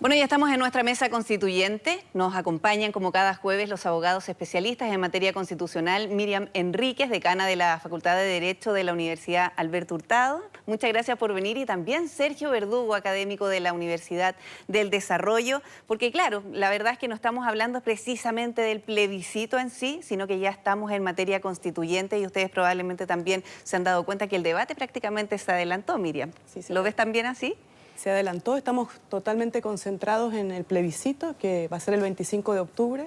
Bueno, ya estamos en nuestra mesa constituyente. Nos acompañan como cada jueves los abogados especialistas en materia constitucional, Miriam Enríquez, decana de la Facultad de Derecho de la Universidad Alberto Hurtado. Muchas gracias por venir. Y también Sergio Verdugo, académico de la Universidad del Desarrollo. Porque claro, la verdad es que no estamos hablando precisamente del plebiscito en sí, sino que ya estamos en materia constituyente y ustedes probablemente también se han dado cuenta que el debate prácticamente se adelantó, Miriam. Sí, ¿Lo ves también así? Se adelantó, estamos totalmente concentrados en el plebiscito, que va a ser el 25 de octubre.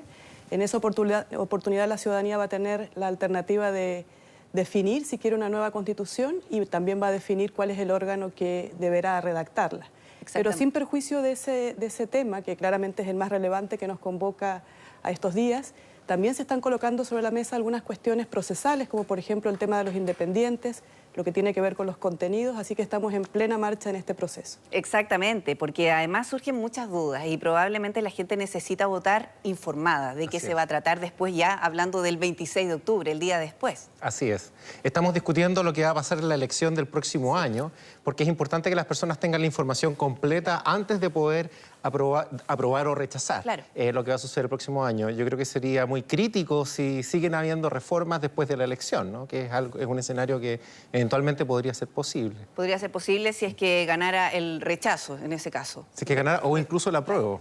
En esa oportunidad la ciudadanía va a tener la alternativa de definir si quiere una nueva constitución y también va a definir cuál es el órgano que deberá redactarla. Pero sin perjuicio de ese tema, que claramente es el más relevante que nos convoca a estos días, también se están colocando sobre la mesa algunas cuestiones procesales, como por ejemplo el tema de los independientes, lo que tiene que ver con los contenidos, así que estamos en plena marcha en este proceso. Exactamente, porque además surgen muchas dudas y probablemente la gente necesita votar informada de qué se va a tratar después, ya hablando del 26 de octubre, el día después. Así es. Estamos discutiendo lo que va a pasar en la elección del próximo año, porque es importante que las personas tengan la información completa antes de poder aprobar o rechazar lo que va a suceder el próximo año. Yo creo que sería muy crítico si siguen habiendo reformas después de la elección, ¿no? Que es un escenario que eventualmente podría ser posible. Podría ser posible si es que ganara el rechazo, en ese caso. Si es que ganara o incluso el apruebo.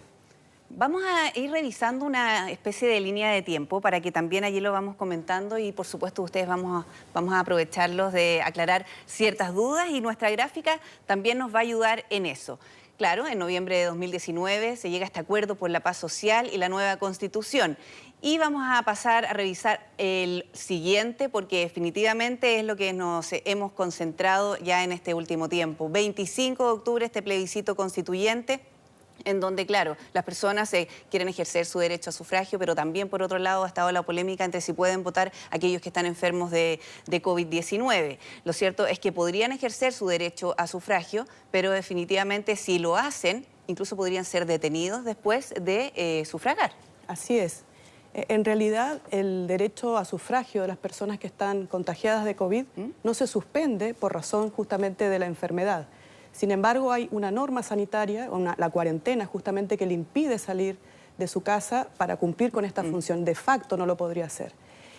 Vamos a ir revisando una especie de línea de tiempo para que también allí lo vamos comentando y por supuesto ustedes vamos a aprovecharlos de aclarar ciertas dudas y nuestra gráfica también nos va a ayudar en eso. Claro, en noviembre de 2019 se llega a este acuerdo por la paz social y la nueva Constitución. Y vamos a pasar a revisar el siguiente porque definitivamente es lo que nos hemos concentrado ya en este último tiempo. 25 de octubre, este plebiscito constituyente, en donde, claro, las personas quieren ejercer su derecho a sufragio, pero también, por otro lado, ha estado la polémica entre si pueden votar aquellos que están enfermos de COVID-19. Lo cierto es que podrían ejercer su derecho a sufragio, pero definitivamente si lo hacen, incluso podrían ser detenidos después de sufragar. Así es. En realidad, el derecho a sufragio de las personas que están contagiadas de COVID no se suspende por razón justamente de la enfermedad. Sin embargo, hay una norma sanitaria, la cuarentena justamente, que le impide salir de su casa para cumplir con esta función. De facto no lo podría hacer.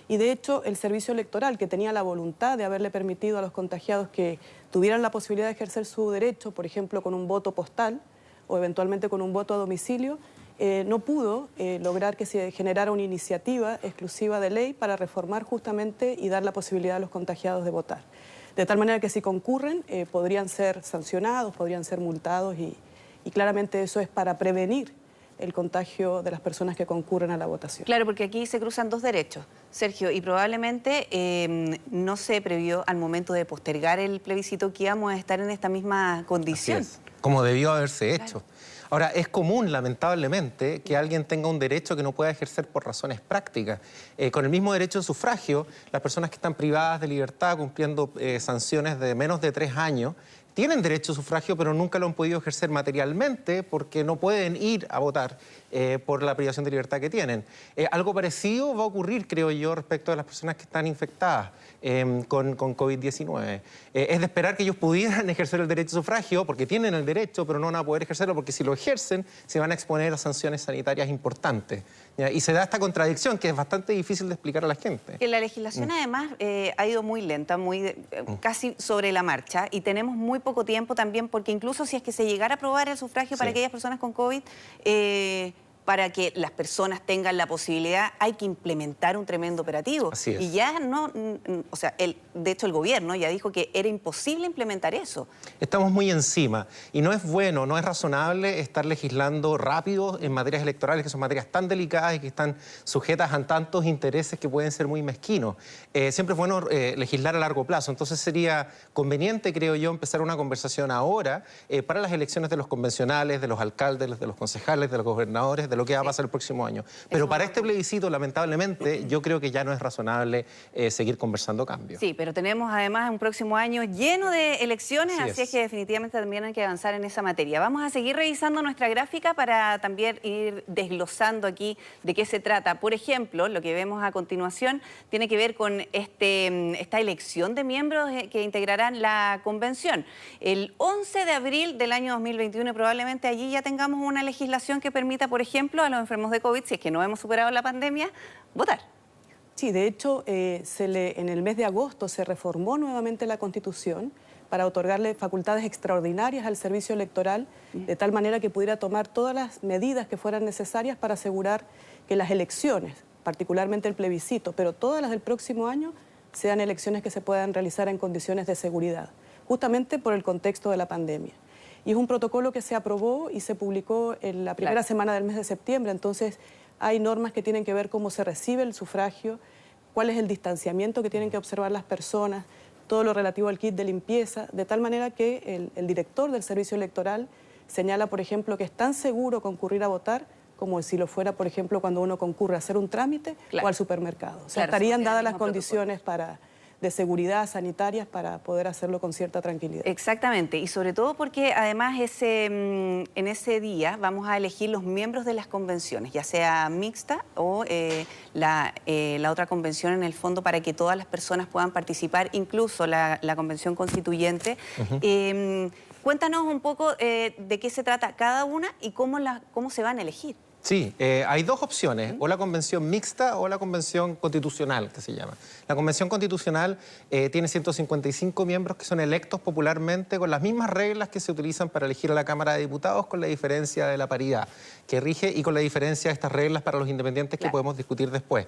Y de hecho, el servicio electoral, que tenía la voluntad de haberle permitido a los contagiados que tuvieran la posibilidad de ejercer su derecho, por ejemplo, con un voto postal o eventualmente con un voto a domicilio, no pudo lograr que se generara una iniciativa exclusiva de ley para reformar justamente y dar la posibilidad a los contagiados de votar. De tal manera que si concurren podrían ser sancionados, podrían ser multados y claramente eso es para prevenir el contagio de las personas que concurren a la votación. Claro, porque aquí se cruzan dos derechos, Sergio, y probablemente no se previó al momento de postergar el plebiscito que íbamos a estar en esta misma condición. Así es, como debió haberse hecho. Ahora, es común, lamentablemente, que alguien tenga un derecho que no pueda ejercer por razones prácticas. Con el mismo derecho de sufragio, las personas que están privadas de libertad cumpliendo sanciones de menos de 3 años, tienen derecho a sufragio, pero nunca lo han podido ejercer materialmente porque no pueden ir a votar por la privación de libertad que tienen. Algo parecido va a ocurrir, creo yo, respecto a las personas que están infectadas con COVID-19. Es de esperar que ellos pudieran ejercer el derecho a sufragio porque tienen el derecho, pero no van a poder ejercerlo porque si lo ejercen se van a exponer a sanciones sanitarias importantes. ¿Ya? Y se da esta contradicción que es bastante difícil de explicar a la gente. Que la legislación además ha ido muy lenta, casi sobre la marcha y tenemos muy poco tiempo también porque incluso si es que se llegara a aprobar el sufragio para aquellas personas con COVID, para que las personas tengan la posibilidad, hay que implementar un tremendo operativo. Así es. Y ya no, o sea, de hecho el gobierno ya dijo que era imposible implementar eso. Estamos muy encima y no es bueno, no es razonable estar legislando rápido en materias electorales, que son materias tan delicadas y que están sujetas a tantos intereses que pueden ser muy mezquinos. Siempre es bueno legislar a largo plazo, entonces sería conveniente, creo yo, empezar una conversación ahora para las elecciones de los convencionales, de los alcaldes, de los concejales, de los gobernadores, de lo que va a pasar el próximo año. Pero para este plebiscito, lamentablemente, yo creo que ya no es razonable seguir conversando cambios. Sí, pero tenemos además un próximo año lleno de elecciones, así es que definitivamente también hay que avanzar en esa materia. Vamos a seguir revisando nuestra gráfica para también ir desglosando aquí de qué se trata. Por ejemplo, lo que vemos a continuación tiene que ver con esta elección de miembros que integrarán la convención. El 11 de abril del año 2021 probablemente allí ya tengamos una legislación que permita, por ejemplo, a los enfermos de COVID, si es que no hemos superado la pandemia, votar. Sí, de hecho, en el mes de agosto se reformó nuevamente la Constitución para otorgarle facultades extraordinarias al servicio electoral, de tal manera que pudiera tomar todas las medidas que fueran necesarias para asegurar que las elecciones, particularmente el plebiscito, pero todas las del próximo año, sean elecciones que se puedan realizar en condiciones de seguridad, justamente por el contexto de la pandemia. Y es un protocolo que se aprobó y se publicó en la primera semana del mes de septiembre, entonces hay normas que tienen que ver cómo se recibe el sufragio, cuál es el distanciamiento que tienen que observar las personas, todo lo relativo al kit de limpieza, de tal manera que el director del servicio electoral señala, por ejemplo, que es tan seguro concurrir a votar como si lo fuera, por ejemplo, cuando uno concurre a hacer un trámite o al supermercado. O sea, estarían dadas las condiciones de seguridad sanitarias para poder hacerlo con cierta tranquilidad. Exactamente, y sobre todo porque además en ese día vamos a elegir los miembros de las convenciones, ya sea mixta o la otra convención en el fondo, para que todas las personas puedan participar, incluso la convención constituyente. Cuéntanos un poco de qué se trata cada una y cómo se van a elegir. Sí, hay dos opciones, o la convención mixta o la convención constitucional, que se llama. La convención constitucional tiene 155 miembros que son electos popularmente con las mismas reglas que se utilizan para elegir a la Cámara de Diputados, con la diferencia de la paridad que rige y con la diferencia de estas reglas para los independientes que podemos discutir después.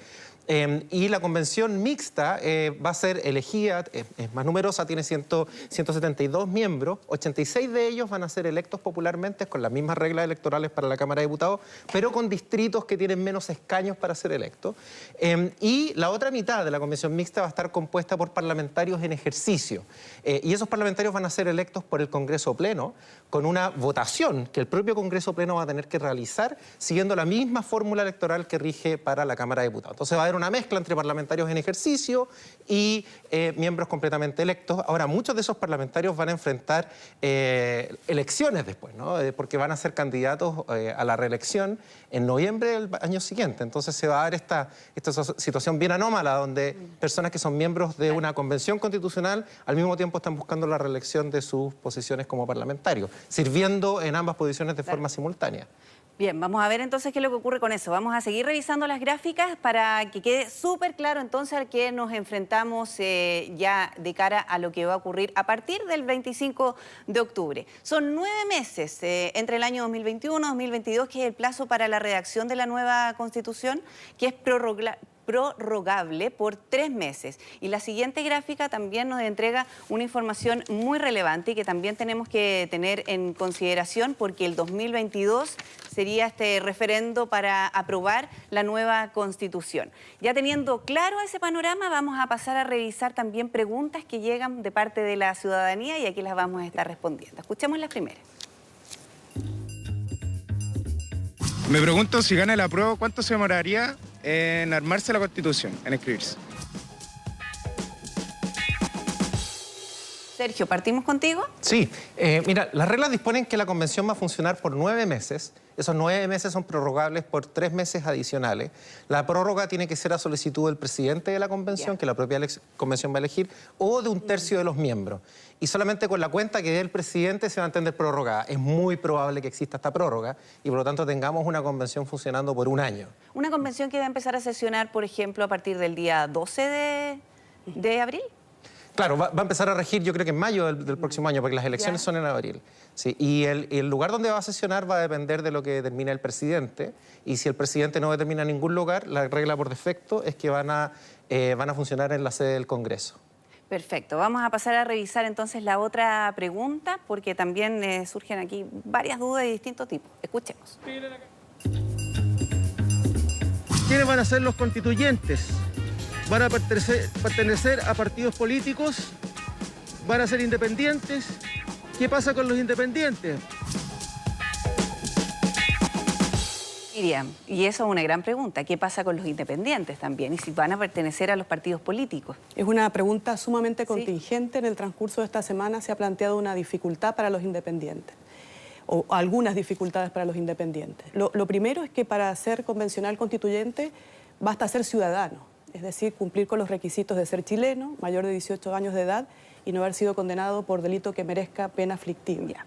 Y la convención mixta va a ser elegida, es más numerosa, tiene 172 miembros, 86 de ellos van a ser electos popularmente con las mismas reglas electorales para la Cámara de Diputados, pero con distritos que tienen menos escaños para ser electos. Y la otra mitad de la convención mixta va a estar compuesta por parlamentarios en ejercicio. Y esos parlamentarios van a ser electos por el Congreso Pleno, con una votación que el propio Congreso Pleno va a tener que realizar siguiendo la misma fórmula electoral que rige para la Cámara de Diputados. Entonces va a haber una mezcla entre parlamentarios en ejercicio y miembros completamente electos. Ahora, muchos de esos parlamentarios van a enfrentar elecciones después, ¿no? Porque van a ser candidatos a la reelección en noviembre del año siguiente. Entonces se va a dar esta situación bien anómala, donde personas que son miembros de una convención constitucional al mismo tiempo están buscando la reelección de sus posiciones como parlamentarios, sirviendo en ambas posiciones de forma simultánea. Bien, vamos a ver entonces qué es lo que ocurre con eso. Vamos a seguir revisando las gráficas para que quede súper claro entonces al que nos enfrentamos ya de cara a lo que va a ocurrir a partir del 25 de octubre. Son 9 meses entre el año 2021 y 2022, que es el plazo para la redacción de la nueva Constitución, que es prorrogable por 3 meses. Y la siguiente gráfica también nos entrega una información muy relevante y que también tenemos que tener en consideración, porque el 2022 sería este referendo para aprobar la nueva Constitución. Ya teniendo claro ese panorama, vamos a pasar a revisar también preguntas que llegan de parte de la ciudadanía y aquí las vamos a estar respondiendo. Escuchemos las primeras. Me pregunto, si gana el apruebo, ¿cuánto se demoraría en armarse la Constitución, en escribirse? Sergio, ¿partimos contigo? Sí, mira, las reglas disponen que la convención va a funcionar por 9 meses. Esos 9 meses son prorrogables por 3 meses adicionales. La prórroga tiene que ser a solicitud del presidente de la convención, que la propia convención va a elegir, o de un tercio de los miembros. Y solamente con la cuenta que dé el presidente se va a entender prorrogada. Es muy probable que exista esta prórroga y por lo tanto tengamos una convención funcionando por 1 año. Una convención que va a empezar a sesionar, por ejemplo, a partir del día 12 de abril. Claro, va a empezar a regir, yo creo que en mayo del próximo año, porque las elecciones son en abril. Sí, y el lugar donde va a sesionar va a depender de lo que determine el presidente. Y si el presidente no determina ningún lugar, la regla por defecto es que van a funcionar en la sede del Congreso. Perfecto. Vamos a pasar a revisar entonces la otra pregunta, porque también surgen aquí varias dudas de distintos tipos. Escuchemos. ¿Quiénes van a ser los constituyentes? ¿Van a pertenecer a partidos políticos? ¿Van a ser independientes? ¿Qué pasa con los independientes? Miriam, y eso es una gran pregunta. ¿Qué pasa con los independientes también? ¿Y si van a pertenecer a los partidos políticos? Es una pregunta sumamente contingente. En el transcurso de esta semana se ha planteado una dificultad para los independientes, o algunas dificultades para los independientes. Lo primero es que para ser convencional constituyente basta ser ciudadano, es decir, cumplir con los requisitos de ser chileno, mayor de 18 años de edad y no haber sido condenado por delito que merezca pena aflictiva.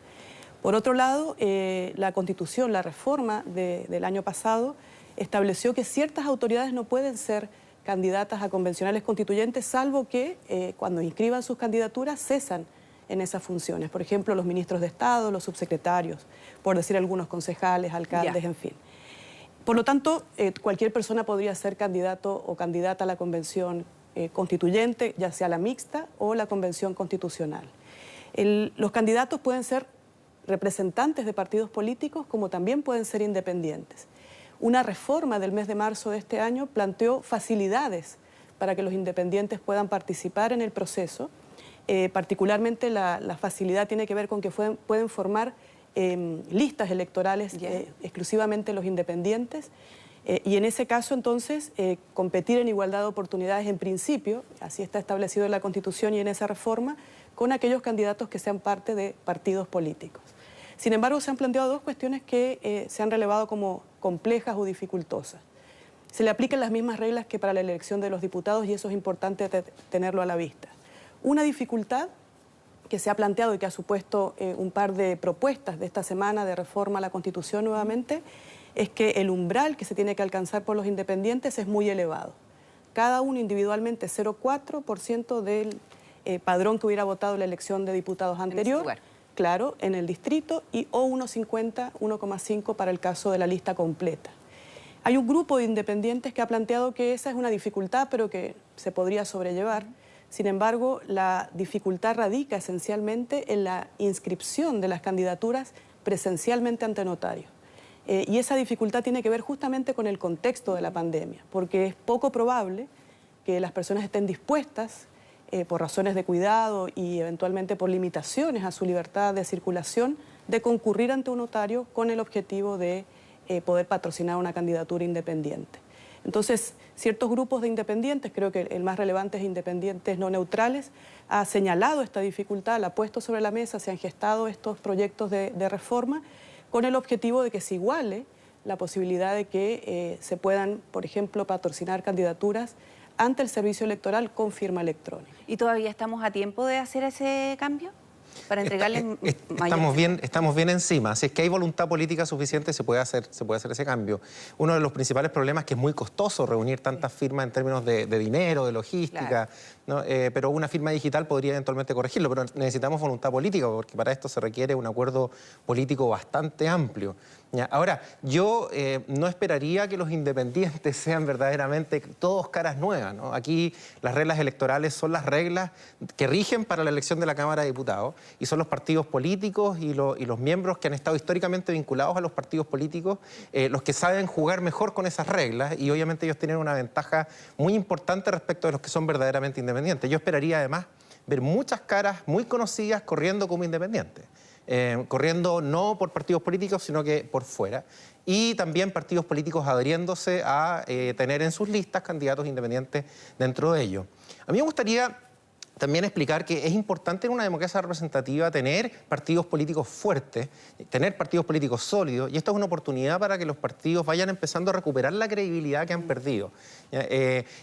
Por otro lado, la Constitución, la reforma del año pasado, estableció que ciertas autoridades no pueden ser candidatas a convencionales constituyentes, salvo que cuando inscriban sus candidaturas cesan en esas funciones. Por ejemplo, los ministros de Estado, los subsecretarios, por decir algunos concejales, alcaldes, en fin. Por lo tanto, cualquier persona podría ser candidato o candidata a la convención constituyente, ya sea la mixta o la convención constitucional. Los candidatos pueden ser representantes de partidos políticos, como también pueden ser independientes. Una reforma del mes de marzo de este año planteó facilidades para que los independientes puedan participar en el proceso. Particularmente la facilidad tiene que ver con que pueden formar listas electorales exclusivamente los independientes, y en ese caso entonces competir en igualdad de oportunidades en principio, así está establecido en la Constitución y en esa reforma, con aquellos candidatos que sean parte de partidos políticos. Sin embargo, se han planteado dos cuestiones que se han relevado como complejas o dificultosas. Se le aplican las mismas reglas que para la elección de los diputados y eso es importante tenerlo a la vista. Una dificultad que se ha planteado y que ha supuesto un par de propuestas de esta semana de reforma a la Constitución nuevamente, es que el umbral que se tiene que alcanzar por los independientes es muy elevado. Cada uno individualmente 0,4% del padrón que hubiera votado la elección de diputados anterior, claro, en el distrito, y o 1,50, 1,5 para el caso de la lista completa. Hay un grupo de independientes que ha planteado que esa es una dificultad, pero que se podría sobrellevar. Sin embargo, la dificultad radica esencialmente en la inscripción de las candidaturas presencialmente ante notario. Y esa dificultad tiene que ver justamente con el contexto de la pandemia, porque es poco probable que las personas estén dispuestas, por razones de cuidado y eventualmente por limitaciones a su libertad de circulación, de concurrir ante un notario con el objetivo de poder patrocinar una candidatura independiente. Entonces, ciertos grupos de independientes, creo que el más relevante es Independientes No Neutrales, ha señalado esta dificultad, la ha puesto sobre la mesa, se han gestado estos proyectos de reforma con el objetivo de que se iguale la posibilidad de que se puedan, por ejemplo, patrocinar candidaturas ante el servicio electoral con firma electrónica. ¿Y todavía estamos a tiempo de hacer ese cambio? Para entregarles estamos bien encima. Si es que hay voluntad política suficiente, se puede hacer ese cambio. Uno de los principales problemas es que es muy costoso reunir tantas firmas en términos de dinero, de logística, ¿no? Pero una firma digital podría eventualmente corregirlo, pero necesitamos voluntad política, porque para esto se requiere un acuerdo político bastante amplio. ¿Ya? Ahora, yo no esperaría que los independientes sean verdaderamente todos caras nuevas, ¿no? Aquí las reglas electorales son las reglas que rigen para la elección de la Cámara de Diputados y son los partidos políticos y los miembros que han estado históricamente vinculados a los partidos políticos los que saben jugar mejor con esas reglas y obviamente ellos tienen una ventaja muy importante respecto de los que son verdaderamente independientes. Yo esperaría además ver muchas caras muy conocidas corriendo como independientes. Corriendo no por partidos políticos, sino que por fuera. Y también partidos políticos adheriéndose a tener en sus listas candidatos independientes dentro de ellos. A mí me gustaría también explicar que es importante en una democracia representativa tener partidos políticos fuertes, tener partidos políticos sólidos, y esto es una oportunidad para que los partidos vayan empezando a recuperar la credibilidad que han perdido.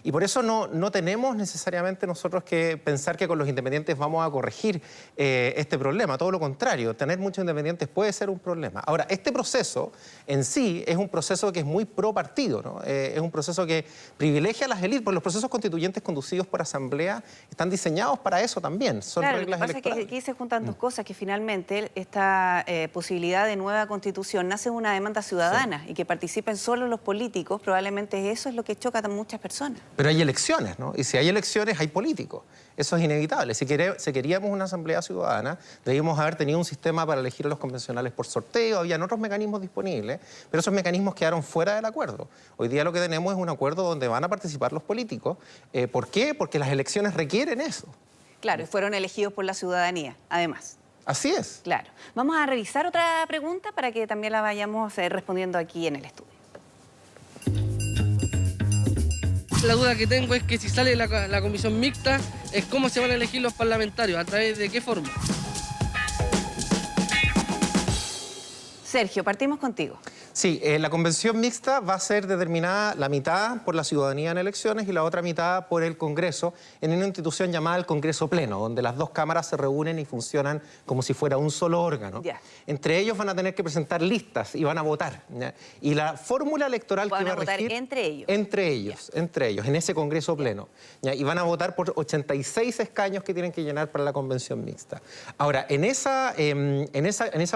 Y por eso no tenemos necesariamente nosotros que pensar que con los independientes vamos a corregir este problema, todo lo contrario, tener muchos independientes puede ser un problema. Ahora, este proceso en sí es un proceso que es muy pro partido, ¿no? Es un proceso que privilegia a las élites, porque los procesos constituyentes conducidos por asamblea están diseñados para eso también, son reglas electorales. Lo que pasa es que aquí se juntan dos cosas, que finalmente esta posibilidad de nueva constitución nace de una demanda ciudadana y que participen solo los políticos, probablemente eso es lo que choca a muchas personas. Pero hay elecciones, ¿no? Y si hay elecciones, hay políticos. Eso es inevitable. Si queríamos una asamblea ciudadana, debíamos haber tenido un sistema para elegir a los convencionales por sorteo, habían otros mecanismos disponibles, pero esos mecanismos quedaron fuera del acuerdo. Hoy día lo que tenemos es un acuerdo donde van a participar los políticos. ¿Por qué? Porque las elecciones requieren eso. Claro, fueron elegidos por la ciudadanía, además. Así es. Claro. Vamos a revisar otra pregunta para que también la vayamos respondiendo aquí en el estudio. La duda que tengo es que si sale la comisión mixta, es cómo se van a elegir los parlamentarios, a través de qué forma. Sergio, partimos contigo. Sí, la convención mixta va a ser determinada la mitad por la ciudadanía en elecciones y la otra mitad por el Congreso en una institución llamada el Congreso Pleno, donde las dos cámaras se reúnen y funcionan como si fuera un solo órgano. Ya. Entre ellos van a tener que presentar listas y van a votar, ¿ya? Y la fórmula electoral Van que va a votar regir... entre ellos. Entre ellos, en ese Congreso Pleno. ¿Ya? Y van a votar por 86 escaños que tienen que llenar para la convención mixta. Ahora, en esa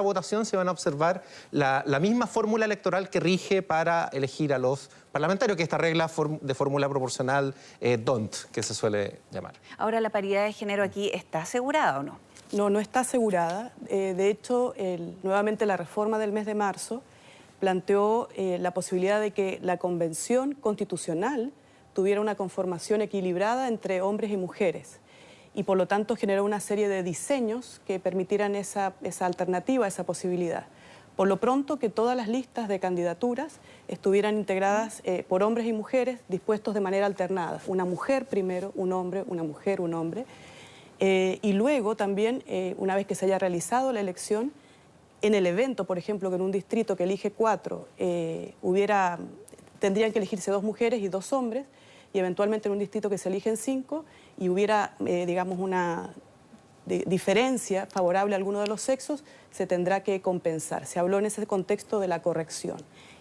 votación se van a observar la misma fórmula electoral que rige para elegir a los parlamentarios, que esta regla de fórmula proporcional DONT, que se suele llamar. Ahora, ¿la paridad de género aquí está asegurada o no? No, no está asegurada. De hecho, nuevamente la reforma del mes de marzo planteó la posibilidad de que la Convención Constitucional tuviera una conformación equilibrada entre hombres y mujeres y por lo tanto generó una serie de diseños que permitieran esa alternativa, esa posibilidad. Por lo pronto, que todas las listas de candidaturas estuvieran integradas por hombres y mujeres dispuestos de manera alternada. Una mujer primero, un hombre, una mujer, un hombre. Y luego también, una vez que se haya realizado la elección, en el evento, por ejemplo, que en un distrito que elige 4, tendrían que elegirse 2 mujeres y 2 hombres, y eventualmente en un distrito que se eligen 5 y hubiera, digamos, una diferencia favorable a alguno de los sexos, se tendrá que compensar. Se habló en ese contexto de la corrección.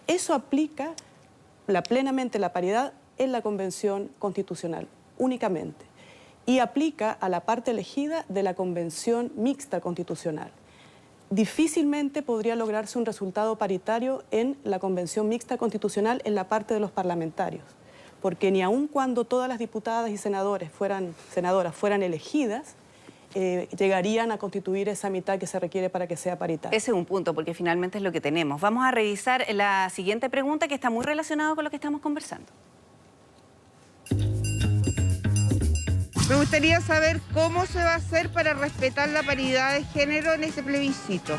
Eso aplica plenamente la paridad en la Convención Constitucional, únicamente. Y aplica a la parte elegida de la Convención Mixta Constitucional. Difícilmente podría lograrse un resultado paritario en la Convención Mixta Constitucional en la parte de los parlamentarios, porque ni aun cuando todas las diputadas y senadoras fueran elegidas, llegarían a constituir esa mitad que se requiere para que sea paritario. Ese es un punto, porque finalmente es lo que tenemos. Vamos a revisar la siguiente pregunta que está muy relacionada con lo que estamos conversando. Me gustaría saber cómo se va a hacer para respetar la paridad de género en ese plebiscito.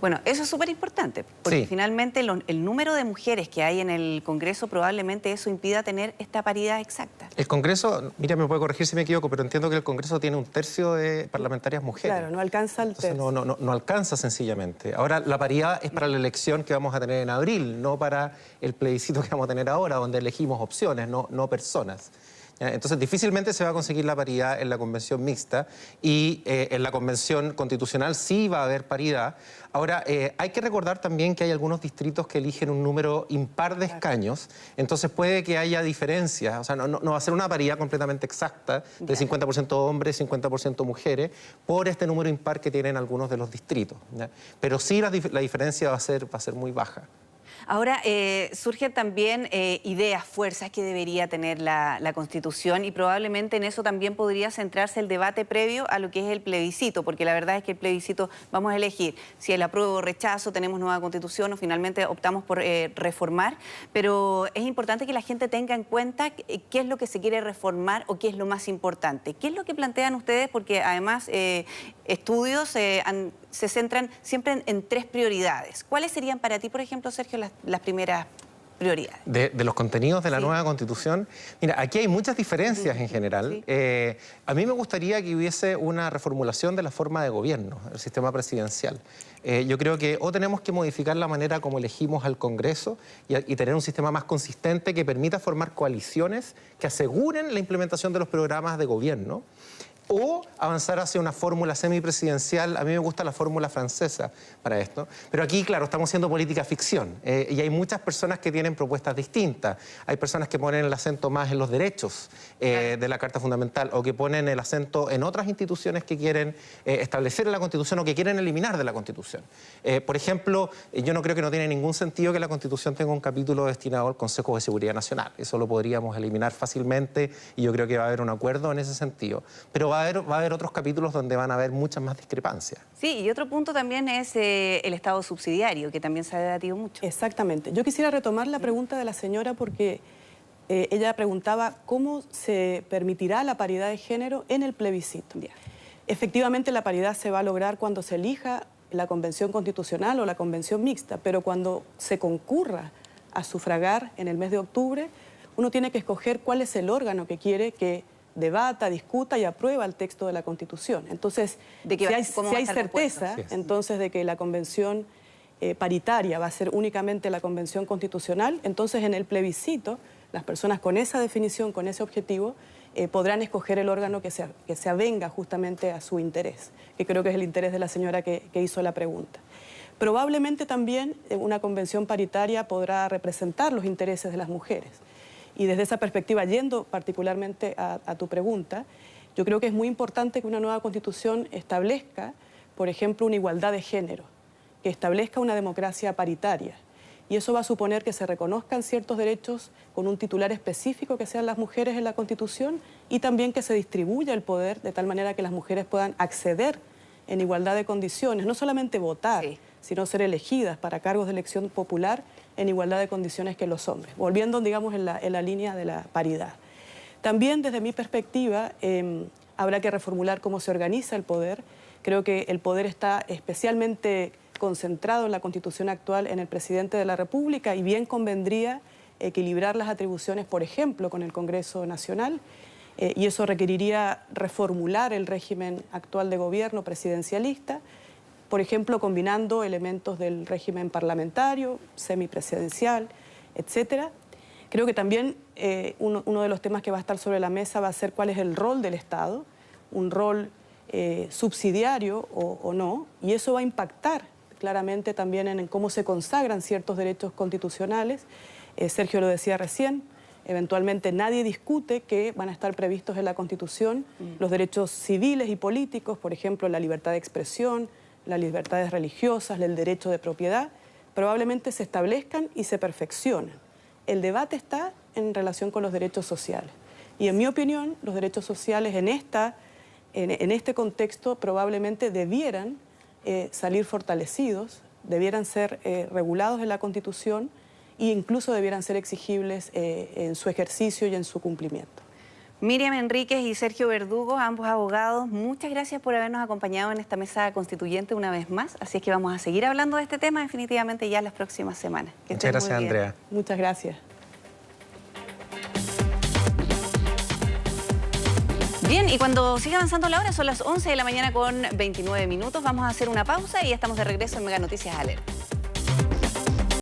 Bueno, eso es súper importante, porque Sí. finalmente el número de mujeres que hay en el Congreso probablemente eso impida tener esta paridad exacta. El Congreso, mira, me puede corregir si me equivoco, pero entiendo que el Congreso tiene 1/3 de parlamentarias mujeres. Claro, no alcanza el Entonces tercio. no alcanza sencillamente. Ahora, la paridad es para la elección que vamos a tener en abril, no para el plebiscito que vamos a tener ahora, donde elegimos opciones, no personas. ¿Ya? Entonces, difícilmente se va a conseguir la paridad en la convención mixta y en la convención constitucional sí va a haber paridad. Ahora, hay que recordar también que hay algunos distritos que eligen un número impar de escaños, entonces puede que haya diferencias, o sea, no va a ser una paridad completamente exacta de 50% hombres, 50% mujeres, por este número impar que tienen algunos de los distritos, ¿ya? Pero sí la diferencia va a ser muy baja. Ahora, surgen también ideas, fuerzas que debería tener la Constitución y probablemente en eso también podría centrarse el debate previo a lo que es el plebiscito, porque la verdad es que el plebiscito vamos a elegir si el apruebo o rechazo, tenemos nueva Constitución o finalmente optamos por reformar, pero es importante que la gente tenga en cuenta qué es lo que se quiere reformar o qué es lo más importante. ¿Qué es lo que plantean ustedes? Porque además estudios se centran siempre en 3 prioridades. ¿Cuáles serían para ti, por ejemplo, Sergio, las primeras prioridades? De los contenidos de la nueva Constitución. Mira, aquí hay muchas diferencias en general. Sí. A mí me gustaría que hubiese una reformulación de la forma de gobierno, el sistema presidencial. Yo creo que o tenemos que modificar la manera como elegimos al Congreso y tener un sistema más consistente que permita formar coaliciones que aseguren la implementación de los programas de gobierno, o avanzar hacia una fórmula semipresidencial. A mí me gusta la fórmula francesa para esto, pero aquí, claro, estamos haciendo política ficción y hay muchas personas que tienen propuestas distintas. Hay personas que ponen el acento más en los derechos de la Carta Fundamental o que ponen el acento en otras instituciones que quieren establecer en la Constitución o que quieren eliminar de la Constitución. Por ejemplo, yo no creo que no tiene ningún sentido que la Constitución tenga un capítulo destinado al Consejo de Seguridad Nacional. Eso lo podríamos eliminar fácilmente y yo creo que va a haber un acuerdo en ese sentido. Pero va a haber otros capítulos donde van a haber muchas más discrepancias. Sí, y otro punto también es el Estado subsidiario, que también se ha debatido mucho. Exactamente. Yo quisiera retomar la pregunta de la señora porque ella preguntaba cómo se permitirá la paridad de género en el plebiscito. Ya. Efectivamente, la paridad se va a lograr cuando se elija la Convención Constitucional o la Convención Mixta, pero cuando se concurra a sufragar en el mes de octubre, uno tiene que escoger cuál es el órgano que quiere que debata, discuta y aprueba el texto de la Constitución. Entonces, si hay certeza, entonces, de que la Convención paritaria va a ser únicamente la Convención Constitucional, entonces en el plebiscito las personas con esa definición, con ese objetivo, podrán escoger el órgano que se avenga justamente a su interés, que creo que es el interés de la señora que hizo la pregunta. Probablemente también una convención paritaria podrá representar los intereses de las mujeres. Y desde esa perspectiva, yendo particularmente a tu pregunta, yo creo que es muy importante que una nueva constitución establezca, por ejemplo, una igualdad de género, que establezca una democracia paritaria. Y eso va a suponer que se reconozcan ciertos derechos con un titular específico que sean las mujeres en la Constitución y también que se distribuya el poder de tal manera que las mujeres puedan acceder en igualdad de condiciones, no solamente votar, sino ser elegidas para cargos de elección popular en igualdad de condiciones que los hombres, volviendo, digamos, en la línea de la paridad. También, desde mi perspectiva, habrá que reformular cómo se organiza el poder. Creo que el poder está especialmente concentrado en la Constitución actual en el presidente de la República y bien convendría equilibrar las atribuciones, por ejemplo, con el Congreso Nacional, y eso requeriría reformular el régimen actual de gobierno presidencialista, por ejemplo, combinando elementos del régimen parlamentario, semipresidencial, etcétera. Creo que también uno de los temas que va a estar sobre la mesa va a ser cuál es el rol del Estado, un rol subsidiario o no, y eso va a impactar claramente también en cómo se consagran ciertos derechos constitucionales. Sergio lo decía recién, eventualmente nadie discute que van a estar previstos en la Constitución los derechos civiles y políticos, por ejemplo, la libertad de expresión, las libertades religiosas, el derecho de propiedad, probablemente se establezcan y se perfeccionen. El debate está en relación con los derechos sociales. Y en mi opinión, los derechos sociales en este contexto probablemente debieran salir fortalecidos, debieran ser regulados en la Constitución e incluso debieran ser exigibles en su ejercicio y en su cumplimiento. Miriam Enríquez y Sergio Verdugo, ambos abogados, muchas gracias por habernos acompañado en esta mesa constituyente una vez más. Así es que vamos a seguir hablando de este tema definitivamente ya en las próximas semanas. Muchas gracias, Andrea. Muchas gracias. Bien, y cuando siga avanzando la hora, son las 11 de la mañana con 29 minutos. Vamos a hacer una pausa y ya estamos de regreso en Mega Noticias Alerta.